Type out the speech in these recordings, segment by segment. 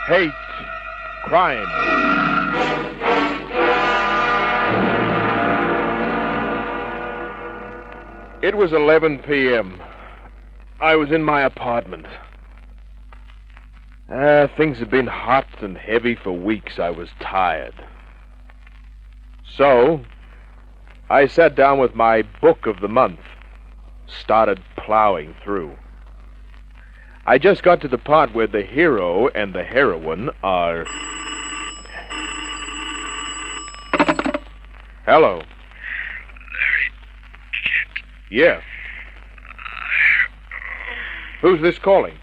hate crime. It was 11 p.m. I was in my apartment. Things had been hot and heavy for weeks. I was tired. So, I sat down with my book of the month, started plowing through. I just got to the part where the hero and the heroine are... Hello. Larry, Kent. Yeah. Who's this calling?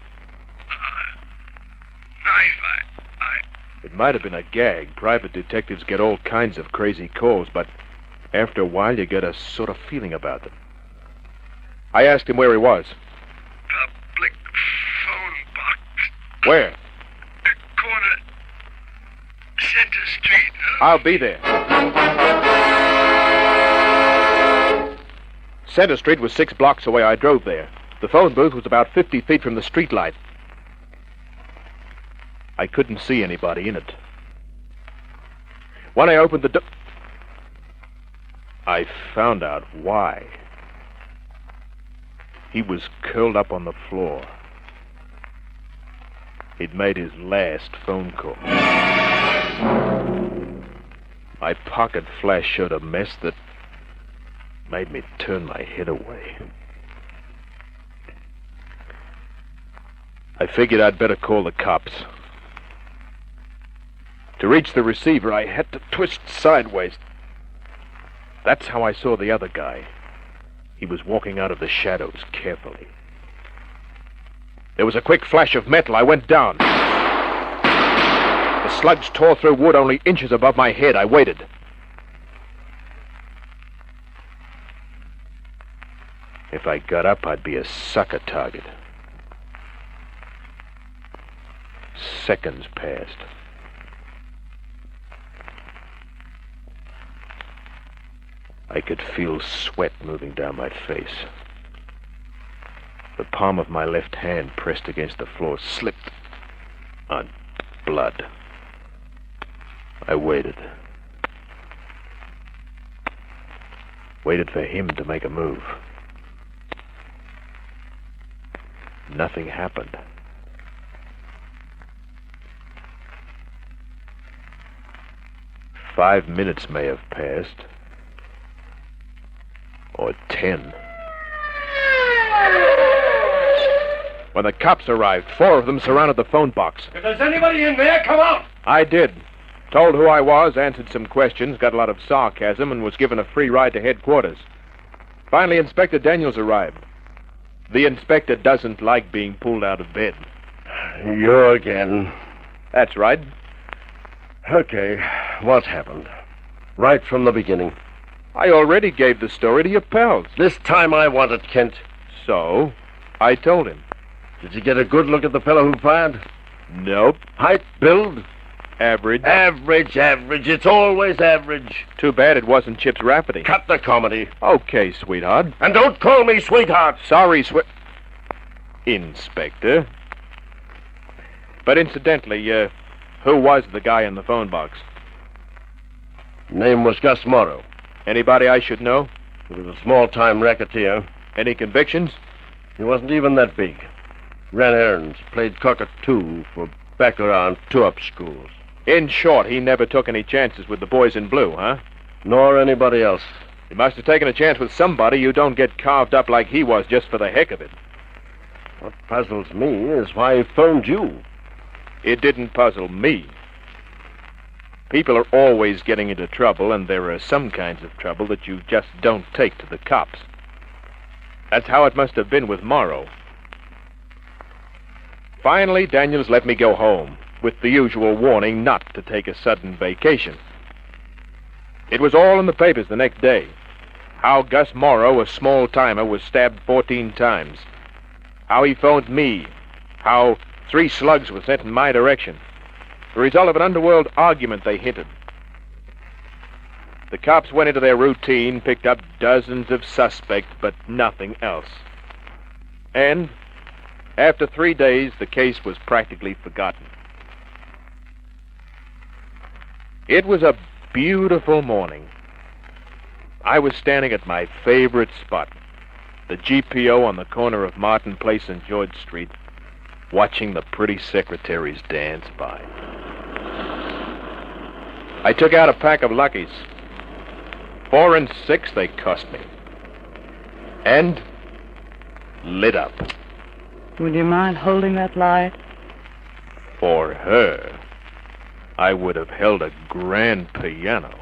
It might have been a gag. Private detectives get all kinds of crazy calls, but after a while you get a sort of feeling about them. I asked him where he was. Public phone box. Where? Corner. Center Street. I'll be there. Center Street was 6 blocks away. I drove there. The phone booth was about 50 feet from the street light. I couldn't see anybody in it. When I opened the door, I found out why. He was curled up on the floor. He'd made his last phone call. My pocket flash showed a mess that made me turn my head away. I figured I'd better call the cops. To reach the receiver, I had to twist sideways. That's how I saw the other guy. He was walking out of the shadows carefully. There was a quick flash of metal. I went down. The slugs tore through wood only inches above my head. I waited. If I got up, I'd be a sucker target. Seconds passed. I could feel sweat moving down my face. The palm of my left hand pressed against the floor slipped on blood. I waited. Waited for him to make a move. Nothing happened. "5 minutes may have passed. Or 10. When the cops arrived, 4 of them surrounded the phone box. If there's anybody in there, come out! I did. Told who I was, answered some questions, got a lot of sarcasm, and was given a free ride to headquarters. Finally, Inspector Daniels arrived. The inspector doesn't like being pulled out of bed. You again. That's right. Okay, what happened? Right from the beginning. I already gave the story to your pals. This time I want it, Kent. So, I told him. Did you get a good look at the fellow who fired? Nope. Height, build? Average. Average. It's always average. Too bad it wasn't Chip's Rafferty. Cut the comedy. Okay, sweetheart. And don't call me sweetheart. Sorry, Inspector. But incidentally, who was the guy in the phone box? Name was Gus Morrow. Anybody I should know? He was a small-time racketeer. Any convictions? He wasn't even that big. Ran errands, played cockatoo for baccarat two-up schools. In short, he never took any chances with the boys in blue, huh? Nor anybody else. He must have taken a chance with somebody. You don't get carved up like he was just for the heck of it. What puzzles me is why he phoned you. It didn't puzzle me. People are always getting into trouble, and there are some kinds of trouble that you just don't take to the cops. That's how it must have been with Morrow. Finally, Daniels let me go home, with the usual warning not to take a sudden vacation. It was all in the papers the next day. How Gus Morrow, a small-timer, was stabbed 14 times. How he phoned me. How 3 slugs were sent in my direction. The result of an underworld argument, they hinted. The cops went into their routine, picked up dozens of suspects, but nothing else. And after 3 days, the case was practically forgotten. It was a beautiful morning. I was standing at my favorite spot, the GPO on the corner of Martin Place and George Street, watching the pretty secretaries dance by. I took out a pack of Luckies. 4 and 6 they cost me. And lit up. Would you mind holding that light? For her, I would have held a grand piano.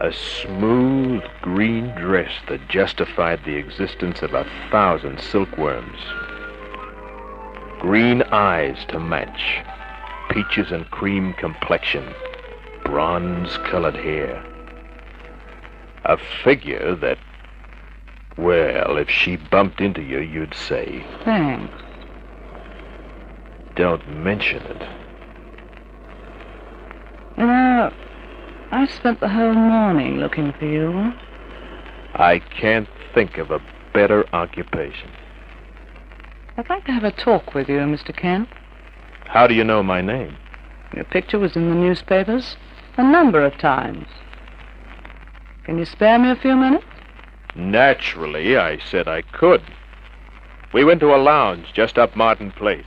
A smooth green dress that justified the existence of 1,000 silkworms. Green eyes to match. Peaches and cream complexion. Bronze-colored hair. A figure that, well, if she bumped into you, you'd say, Thanks. don't mention it. You know, I spent the whole morning looking for you. I can't think of a better occupation. I'd like to have a talk with you, Mr. Kent. How do you know my name? Your picture was in the newspapers a number of times. Can you spare me a few minutes? Naturally, I said I could. We went to a lounge just up Martin Place.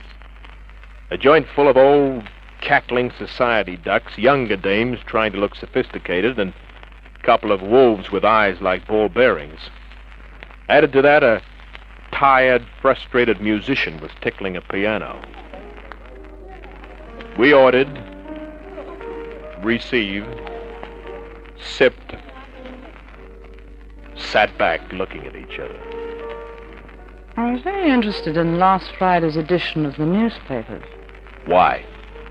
A joint full of old, cackling society ducks, younger dames trying to look sophisticated, and a couple of wolves with eyes like ball bearings. Added to that, a tired, frustrated musician was tickling a piano. We ordered, received, sipped, sat back looking at each other. I was very interested in last Friday's edition of the newspapers. Why?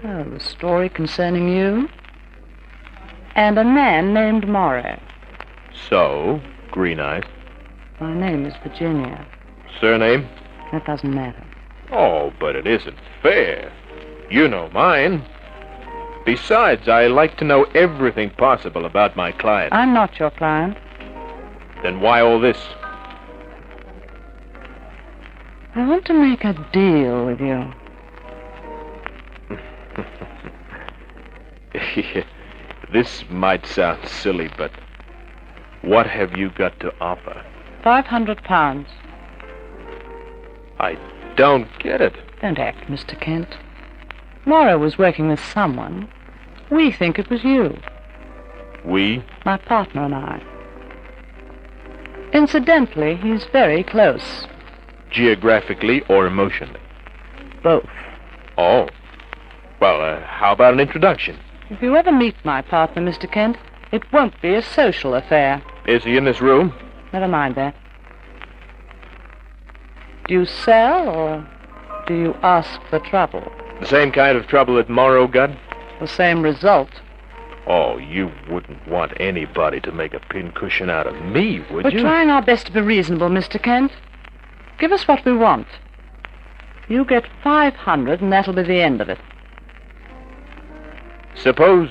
Oh, the story concerning you and a man named Morrow. So, Green Eyes. My name is Virginia. Surname? That doesn't matter. Oh, but it isn't fair. You know mine. Besides, I like to know everything possible about my client. I'm not your client. Then why all this? I want to make a deal with you. This might sound silly, but what have you got to offer? £500. I don't get it. Don't act, Mr. Kent. Morrow was working with someone. We think it was you. We? My partner and I. Incidentally, he's very close. Geographically or emotionally? Both. Oh. Well, how about an introduction? If you ever meet my partner, Mr. Kent, it won't be a social affair. Is he in this room? Never mind that. Do you sell, or do you ask for trouble? The same kind of trouble that Morrow got? The same result. Oh, you wouldn't want anybody to make a pincushion out of me, would We're you? trying our best to be reasonable, Mr. Kent. Give us what we want. You get 500, and that'll be the end of it. Suppose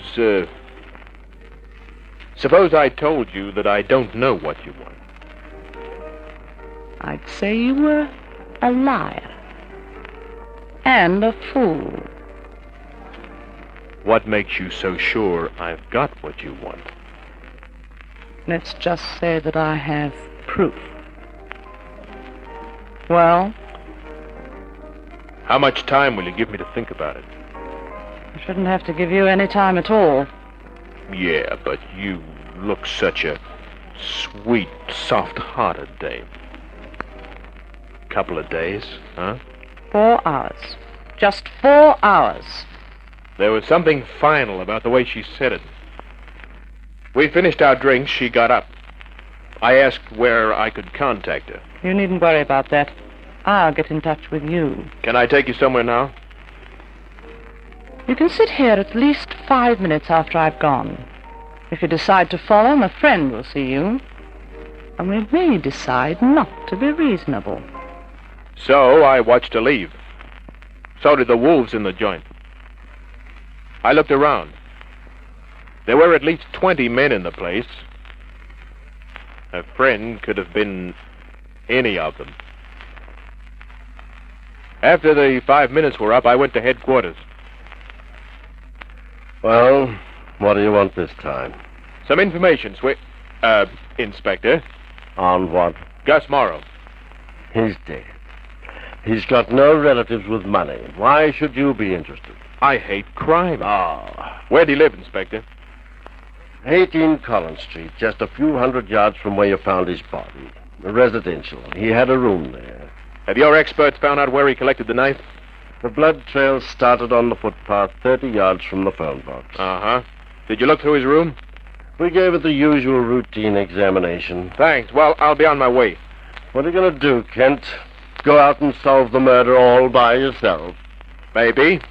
I told you that I don't know what you want. I'd say you were a liar. And a fool. What makes you so sure I've got what you want? Let's just say that I have proof. Well, How much time will you give me to think about it? I shouldn't have to give you any time at all. Yeah, but you look such a sweet, soft-hearted dame. Couple of days, huh? 4 hours. Just 4 hours. There was something final about the way she said it. We finished our drinks, she got up. I asked where I could contact her. You needn't worry about that. I'll get in touch with you. Can I take you somewhere now? You can sit here at least 5 minutes after I've gone. If you decide to follow, my friend will see you. And we may decide not to be reasonable. So I watched her leave. So did the wolves in the joint. I looked around. There were at least 20 men in the place. Her friend could have been any of them. After the 5 minutes were up, I went to headquarters. Well, What do you want this time? Some information, Inspector. On what? Gus Morrow. He's dead. He's got no relatives with money. Why should you be interested? I hate crime. Ah. Where do you live, Inspector? 18 Collins Street, just a few hundred yards from where you found his body. Residential. He had a room there. Have your experts found out where he collected the knife? The blood trail started on the footpath 30 yards from the phone box. Uh-huh. Did you look through his room? We gave it the usual routine examination. Thanks. Well, I'll be on my way. What are you going to do, Kent? Go out and solve the murder all by yourself? Maybe.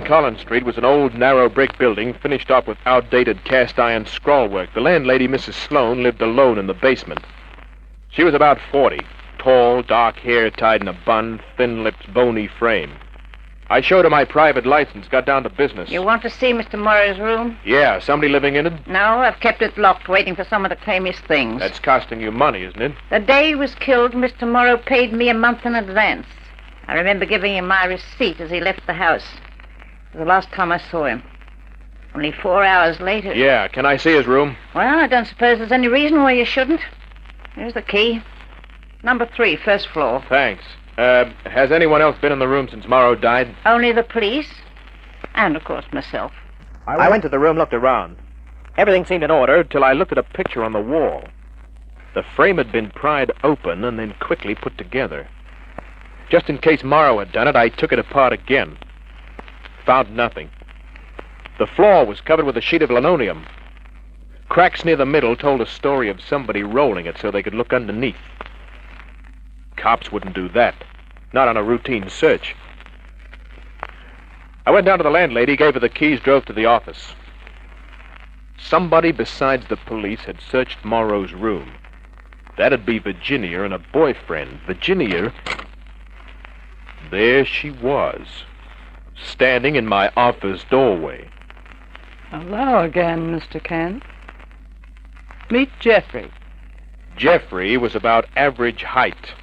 Collins Street was an old, narrow brick building finished up with outdated cast-iron scrollwork. The landlady, Mrs. Sloane, lived alone in the basement. She was about 40, tall, dark hair tied in a bun, thin lips, bony frame. I showed her my private license, got down to business. You want to see Mr. Morrow's room? Yeah, somebody living in it? No, I've kept it locked, waiting for someone to claim his things. That's costing you money, isn't it? The day he was killed, Mr. Morrow paid me a month in advance. I remember giving him my receipt as he left the house. It was the last time I saw him. Only 4 hours later... Yeah, can I see his room? Well, I don't suppose there's any reason why you shouldn't. Here's the key. Number 3, first floor. Thanks. Has anyone else been in the room since Morrow died? Only the police. And, of course, myself. I went to the room, looked around. Everything seemed in order till I looked at a picture on the wall. The frame had been pried open and then quickly put together. Just in case Morrow had done it, I took it apart again. Found nothing. The floor was covered with a sheet of linoleum. Cracks near the middle told a story of somebody rolling it so they could look underneath. Cops wouldn't do that. Not on a routine search. I went down to the landlady, gave her the keys, drove to the office. Somebody besides the police had searched Morrow's room. That'd be Virginia and a boyfriend. Virginia... There she was, standing in my office doorway. Hello again, Mr. Kent. Meet Jeffrey. Jeffrey was about average height.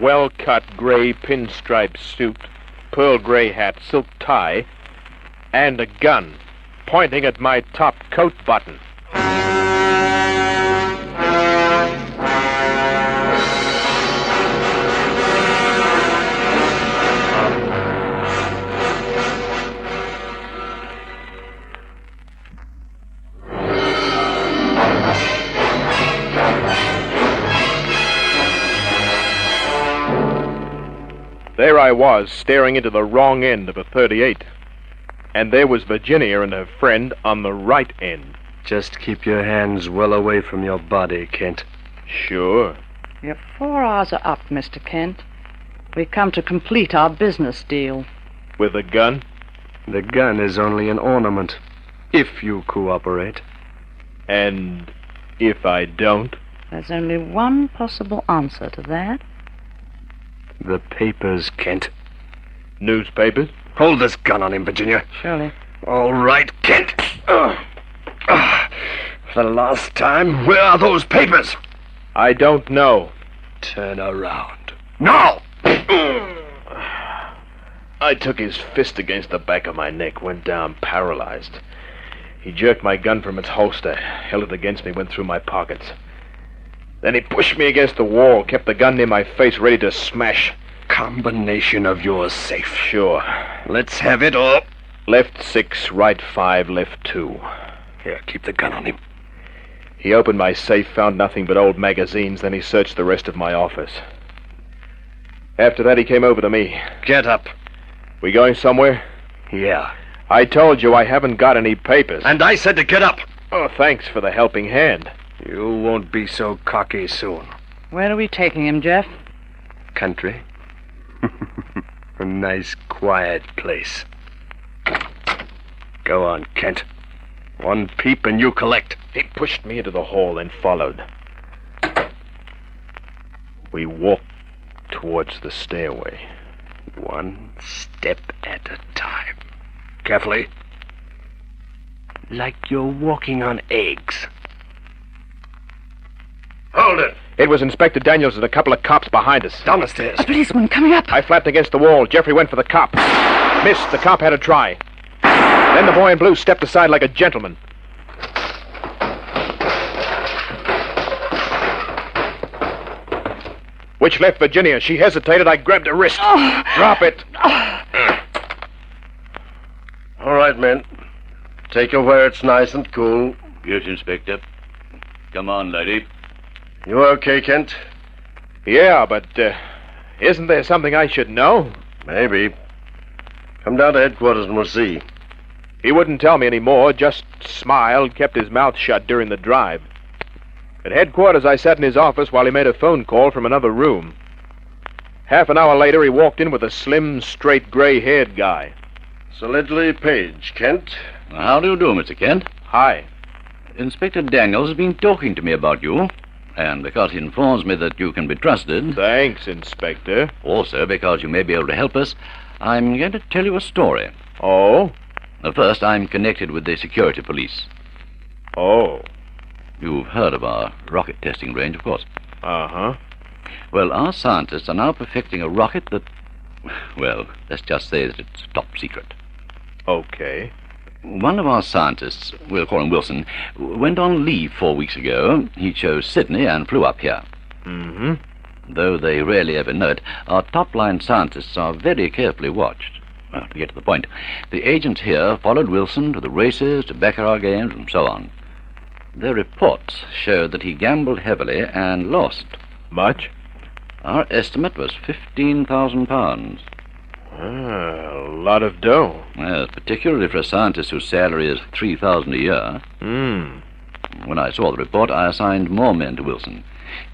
Well-cut gray pinstripe suit, pearl gray hat, silk tie, and a gun pointing at my top coat button. There I was, staring into the wrong end of a .38. And there was Virginia and her friend on the right end. Just keep your hands well away from your body, Kent. Sure. Your 4 hours are up, Mr. Kent. We've come to complete our business deal. With a gun? The gun is only an ornament, if you cooperate. And if I don't? There's only one possible answer to that. The papers, Kent. Newspapers? Hold this gun on him, Virginia. Surely. All right, Kent. For the last time, where are those papers? I don't know. Turn around. Now! I took his fist against the back of my neck, went down paralyzed. He jerked my gun from its holster, held it against me, went through my pockets. Then he pushed me against the wall, kept the gun near my face, ready to smash. Combination of yours safe. Sure. Let's have it all. Left 6, right 5, left 2. Here, keep the gun on him. He opened my safe, found nothing but old magazines, then he searched the rest of my office. After that, he came over to me. Get up. We going somewhere? Yeah. I told you I haven't got any papers. And I said to get up. Oh, thanks for the helping hand. You won't be so cocky soon. Where are we taking him, Jeff? Country. A nice, quiet place. Go on, Kent. One peep and you collect. He pushed me into the hall and followed. We walked towards the stairway. One step at a time. Carefully. Like you're walking on eggs. Hold it. It was Inspector Daniels and a couple of cops behind us. Down the stairs. A policeman coming up. I flapped against the wall. Jeffrey went for the cop. Missed. The cop had a try. Then the boy in blue stepped aside like a gentleman. Which left Virginia. She hesitated. I grabbed her wrist. Drop it. All right, men. Take her where it's nice and cool. Yes, Inspector. Come on, lady. You okay, Kent? Yeah, but isn't there something I should know? Maybe. Come down to headquarters and we'll see. He wouldn't tell me any more, just smiled, kept his mouth shut during the drive. At headquarters, I sat in his office while he made a phone call from another room. Half an hour later, he walked in with a slim, straight, gray-haired guy. Sir Ledley Page, Kent. How do you do, Mr. Kent? Hi. Inspector Daniels has been talking to me about you, and because he informs me that you can be trusted, Thanks, Inspector. also because you may be able to help us, I'm going to tell you a story. Oh? First, I'm connected with the security police. Oh. You've heard of our rocket testing range, of course. Uh-huh. Well, our scientists are now perfecting a rocket that, well, let's just say that it's top secret. Okay. One of our scientists, we'll call him Wilson, went on leave 4 weeks ago. He chose Sydney and flew up here. Mm-hmm. Though they rarely ever know it, our top-line scientists are very carefully watched. Well, to get to the point, the agents here followed Wilson to the races, to baccarat games, and so on. Their reports showed that he gambled heavily and lost. Much? Our estimate was £15,000. A lot of dough. Yes, particularly for a scientist whose salary is $3,000 a year. When I saw the report, I assigned more men to Wilson.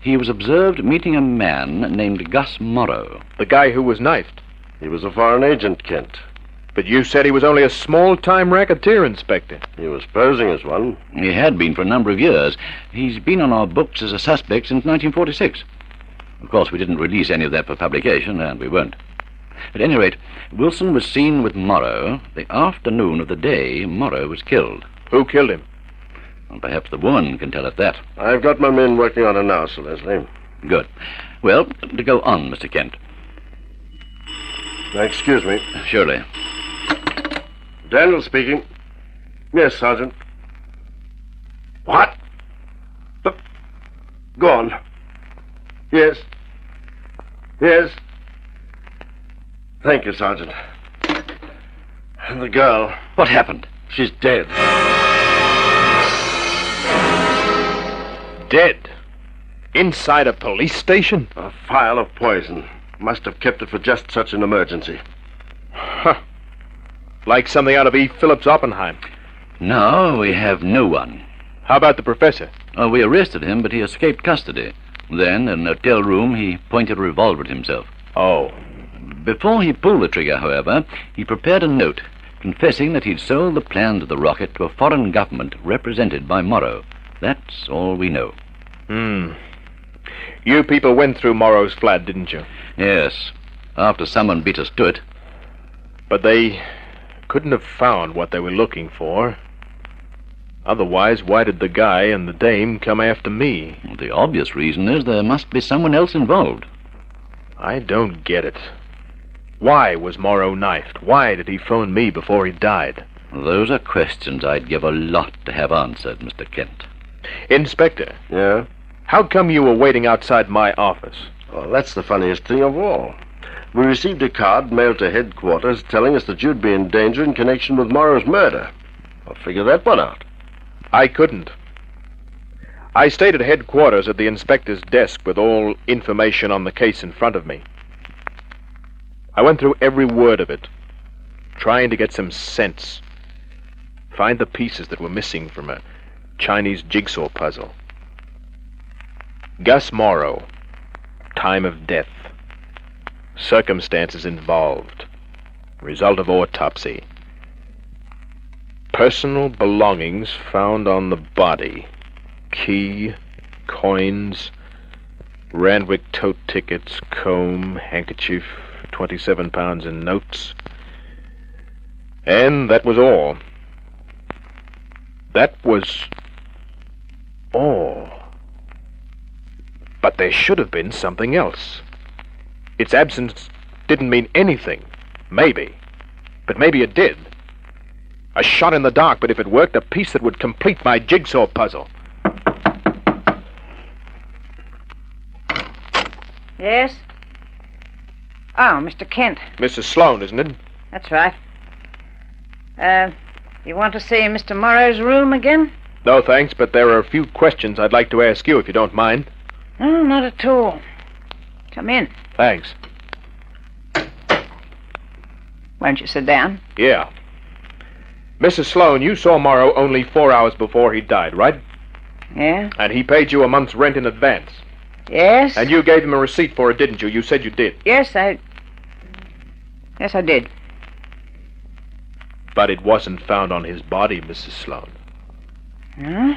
He was observed meeting a man named Gus Morrow. The guy who was knifed. He was a foreign agent, Kent. But you said he was only a small-time racketeer, Inspector. He was posing as one. He had been for a number of years. He's been on our books as a suspect since 1946. Of course, we didn't release any of that for publication, and we won't. At any rate, Wilson was seen with Morrow the afternoon of the day Morrow was killed. Who killed him? And perhaps the woman can tell us that. I've got my men working on it now, Sir Leslie. Good. Well, to go on, Mr. Kent. Now, excuse me. Surely. Daniel speaking. Yes, Sergeant. What? But, go on. Yes. Yes. Thank you, Sergeant. And the girl. What happened? She's dead. Dead? Inside a police station? A phial of poison. Must have kept it for just such an emergency. Huh. Like something out of E. Phillips' Oppenheim. No, we have no one. How about the professor? We arrested him, but he escaped custody. Then, in an hotel room, he pointed a revolver at himself. Oh. Before he pulled the trigger, however, he prepared a note confessing that he'd sold the plans of the rocket to a foreign government represented by Morrow. That's all we know. You people went through Morrow's flat, didn't you? Yes, after someone beat us to it. But they couldn't have found what they were looking for. Otherwise, why did the guy and the dame come after me? The obvious reason is there must be someone else involved. I don't get it. Why was Morrow knifed? Why did he phone me before he died? Those are questions I'd give a lot to have answered, Mr. Kent. Inspector, Yeah? how come you were waiting outside my office? Well, that's the funniest thing of all. We received a card mailed to headquarters telling us that you'd be in danger in connection with Morrow's murder. I'll figure that one out. I couldn't. I stayed at headquarters at the inspector's desk with all information on the case in front of me. I went through every word of it, trying to get some sense. Find the pieces that were missing from a Chinese jigsaw puzzle. Gus Morrow, time of death, circumstances involved, result of autopsy, personal belongings found on the body, key, coins, Randwick tote tickets, comb, handkerchief, 27 pounds in notes. And that was all. That was all. But there should have been something else. Its absence didn't mean anything. Maybe. But maybe it did. A shot in the dark, but if it worked, a piece that would complete my jigsaw puzzle. Yes? Oh, Mr. Kent. Mrs. Sloane, isn't it? That's right. You want to see Mr. Morrow's room again? No, thanks, but there are a few questions I'd like to ask you, if you don't mind. No, not at all. Come in. Thanks. Won't you sit down? Yeah. Mrs. Sloane, you saw Morrow only 4 hours before he died, right? Yeah? And he paid you a month's rent in advance. Yes? And you gave him a receipt for it, didn't you? You said you did. Yes, I did. But it wasn't found on his body, Mrs. Sloane. Huh?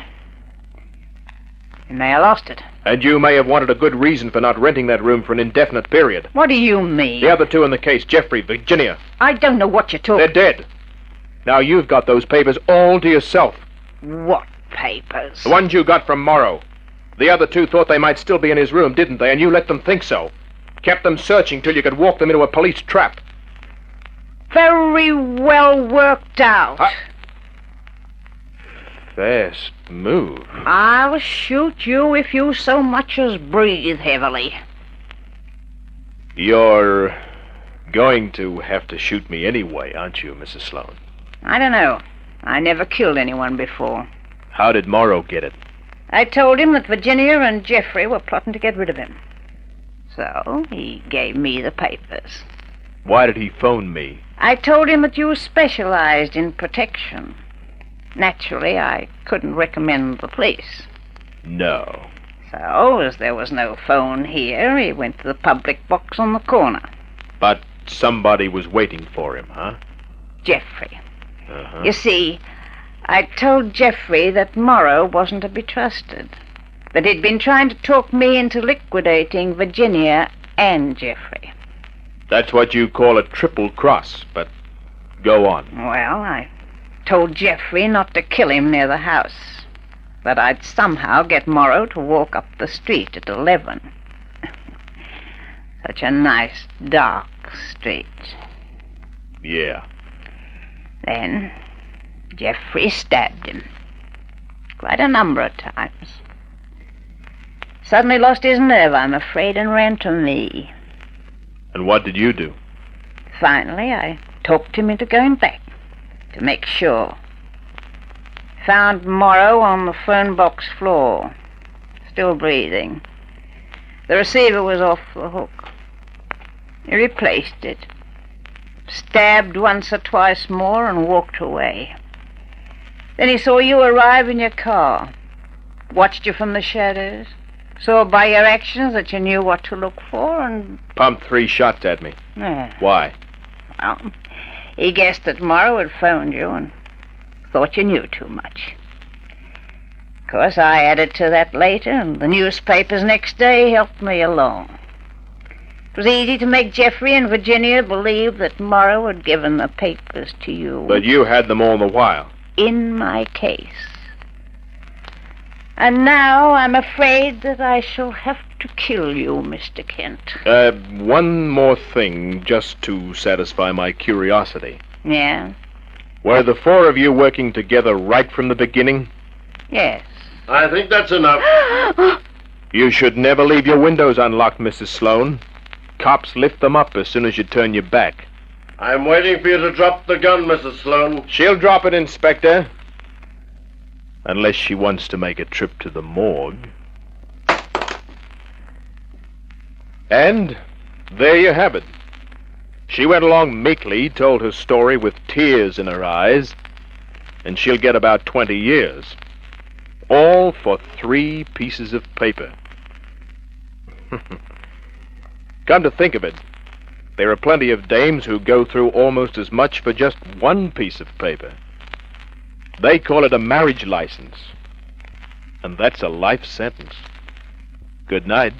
You may have lost it. And you may have wanted a good reason for not renting that room for an indefinite period. What do you mean? The other two in the case, Jeffrey, Virginia. I don't know what you're talking... They're dead. Now you've got those papers all to yourself. What papers? The ones you got from Morrow. The other two thought they might still be in his room, didn't they? And you let them think so. Kept them searching till you could walk them into a police trap. Very well worked out. Fast move. I'll shoot you if you so much as breathe heavily. You're going to have to shoot me anyway, aren't you, Mrs. Sloane? I don't know. I never killed anyone before. How did Morrow get it? I told him that Virginia and Jeffrey were plotting to get rid of him. So he gave me the papers. Why did he phone me? I told him that you specialized in protection. Naturally, I couldn't recommend the police. No. So, as there was no phone here, he went to the public box on the corner. But somebody was waiting for him, huh? Jeffrey. Uh-huh. You see, I told Jeffrey that Morrow wasn't to be trusted. That he'd been trying to talk me into liquidating Virginia and Jeffrey. That's what you call a triple cross, but go on. Well, I told Jeffrey not to kill him near the house. That I'd somehow get Morrow to walk up the street at 11. Such a nice, dark street. Yeah. Then Jeffrey stabbed him. Quite a number of times. Suddenly lost his nerve, I'm afraid, and ran to me. And what did you do? Finally, I talked him into going back, to make sure. Found Morrow on the phone box floor, still breathing. The receiver was off the hook. He replaced it, stabbed once or twice more, and walked away. Then he saw you arrive in your car, watched you from the shadows, saw by your actions that you knew what to look for, and... Pumped 3 shots at me. Yeah. Why? Well, he guessed that Morrow had phoned you and thought you knew too much. Of course, I added to that later, and the newspapers next day helped me along. It was easy to make Jeffrey and Virginia believe that Morrow had given the papers to you. But you had them all the while. In my case. And now I'm afraid that I shall have to kill you, Mr. Kent. One more thing, just to satisfy my curiosity. Yeah? Were the 4 of you working together right from the beginning? Yes. I think that's enough. You should never leave your windows unlocked, Mrs. Sloane. Cops lift them up as soon as you turn your back. I'm waiting for you to drop the gun, Mrs. Sloane. She'll drop it, Inspector. Unless she wants to make a trip to the morgue. And there you have it. She went along meekly, told her story with tears in her eyes, and she'll get about 20 years. All for 3 pieces of paper. Come to think of it, there are plenty of dames who go through almost as much for just 1 piece of paper. They call it a marriage license. And that's a life sentence. Good night.